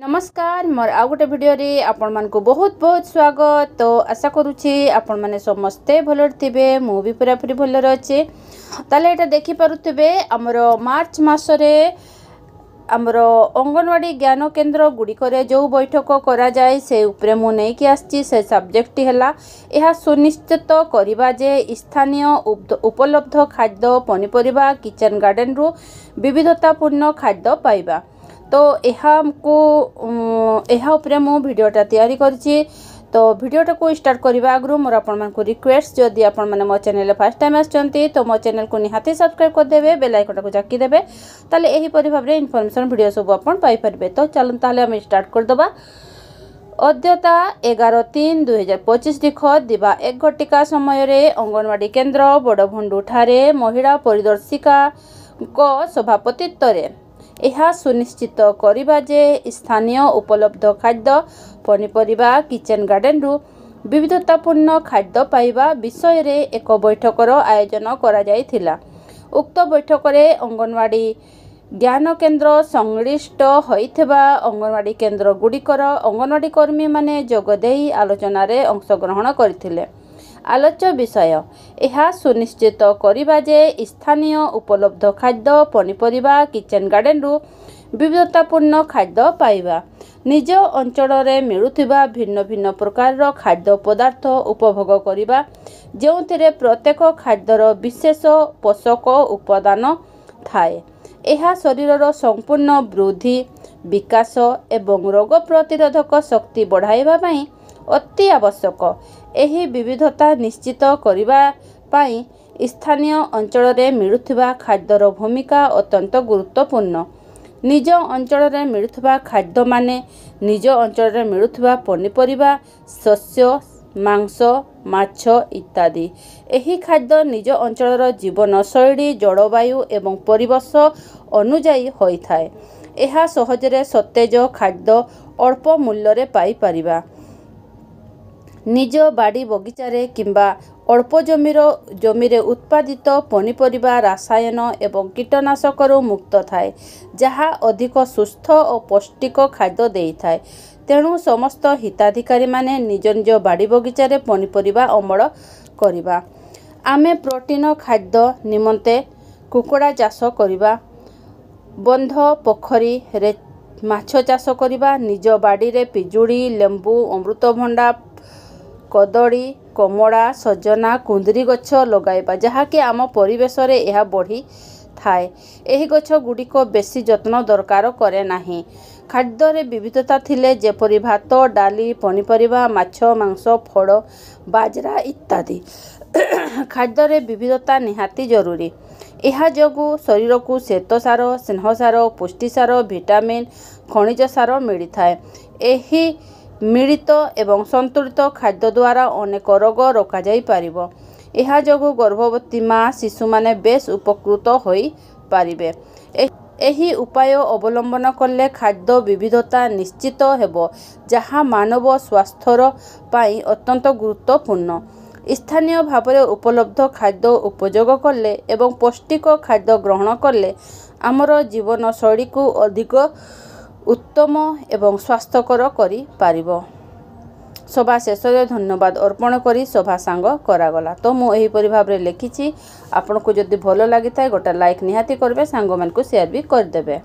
नमस्कार मोर आ गोटे भिडियो रे आपण मान को बहुत बहुत स्वागत। तो आशा करूची आपण माने समस्ते भलर थिबे मु भी पूरा पूरी भलर अछि। ताले एटा देखि पारुथिबे हमरो मार्च मासरे हमरो अंगनवाड़ी ज्ञान केंद्र गुडी करे जो बैठक करा जाय से उपरे मु नै कि आछि। से सब्जेक्ट हला एहा सुनिश्चित करिबा जे स्थानीय उपलब्ध खाद्य पनिपरिबा किचन गार्डन रु विविधतापूर्ण खाद्य पाइबा। तो यह उपरे मु भिडियोटा तैयारी करछि। तो भिडियोटा को स्टार्ट करबा आगु मोर आपण मान को रिक्वेस्ट जदि आपण माने मो चैनल फर्स्ट टाइम आछंती तो मो चैनल को निहाती सब्सक्राइब कर देबे, बेल आइकन को जाकी देबे, ताले एही परि भाबरे इन्फॉर्मेशन भिडियो सब आपण पाई परबे। तो चलन ताले हम स्टार्ट कर दबा। अद्यता 11/3/2025 दिख दिबा 1 घटिका समय रे अंगनवाड़ी केंद्र बड़भंडू ठारे महिला परिदर्शिका को सभापतित्व रे यह सुनिश्चित करिबा जे स्थानीय उपलब्ध खाद्य पनिपरिबा किचन गार्डन रु विविधतापूर्ण खाद्य पाइबा विषय रे एक बैठकर आयोजन करा जायथिला। उक्त बैठक रे अंगनवाड़ी ज्ञान केंद्र संश्लिष्ट होइथिबा अंगनवाड़ी केंद्र गुडिकर अंगनवाड़ी कर्मी माने जोग देई आलोचना रे अंशग्रहण करथिले। आलोच्य विषय यह सुनिश्चित करिबा जे स्थानीय उपलब्ध खाद्य पनिपरिबा किचन गार्डन रु विविधतापूर्ण खाद्य पाइबा, निज अंचल रे मिलुथिबा भिन्न भिन्न प्रकार खाद्य पदार्थ उपभोग करिबा जेउथिरे प्रत्येक खाद्यर विशेष पोषक उपादान थाए। यह शरीरर संपूर्ण वृद्धि विकास एवं रोग प्रतिरोधक शक्ति बढ़ाइबा पई अति आवश्यक। एही विविधता निश्चित करिबा पई स्थानीय अंचल रे मिलुथिबा खाद्यर भूमिका अत्यंत गुरुत्वपूर्ण। निज अंचल रे मिलुथिबा खाद्य माने निज अंचल रे मिलुथिबा पनिपरिबा शस्य मांस माछ इत्यादि। एही खाद्य निज अंचलर जीवन शैली जलवायु एवं परिवेश अनुଯାयी होई थाए। एहा सहजरे सतेज खाद्य अल्प मूल्य रे पाई परिबा। निज बाड़ी बगीचारे किंबा अल्प जमीरे उत्पादित पनिपरिबा रसायन एवं कीटनाशक मुक्त थाए, जहा अधिक सुस्थ और पौष्टिक खाद्य देई थाए। तेणु समस्त हिताधिकारी माने निज निज बाड़ी बगीचारे पनिपरिबा अमल करिबा। आमे प्रोटीन खाद्य निमंते कुकुड़ा चाष करिबा, बंध पोखरी रे माछ चाष करिबा, निज बाड़ी रे पिजुड़ी लेंबू अमृतभंडा कदली कमला सजना कुंदरी गछ लगाइबा, जहाँकि आम परिवेश रे यह बढ़ी थाए। एही गछ गुड़िक बेसी जत्न दरकार करे नाही। खाद्य रे विविधता थिले जेपरि भात डाली पनिपरिबा माछ मांस फल बाजरा इत्यादि खाद्य रे विविधता निहाती जरूरी। यह जोगु शरीर को श्वेतसार स्नेहसार पुष्टिसार विटामिन खनिज सार मिली थाए। एही मिलित एवं संतुलित खाद्य द्वारा अनेक रोग रोका जाई पारिबो। यह जोगु गर्भवती माँ शिशु माने बेस उपकृत होई पारिबे। एही उपाय अवलंबन कले खाद्य विविधता निश्चित हेबो, जहाँ मानव स्वास्थ्यर पाई अत्यंत गुरुत्वपूर्ण। स्थानीय भावरे उपलब्ध खाद्य उपयोग कले एवं पौष्टिक खाद्य ग्रहण कले आमर जीवन शैली को अधिक उत्तम एवं स्वास्थ्यकर करि पारिबो। सभा शेष रे धन्यवाद अर्पण करी सभा सांग करागला। तो मु एही परि भाबरे लिखिछि। आपन को जदि भलो लागि थाए गोटा लाइक निहाती करबे, सांग मान को शेयर भी कर देबे।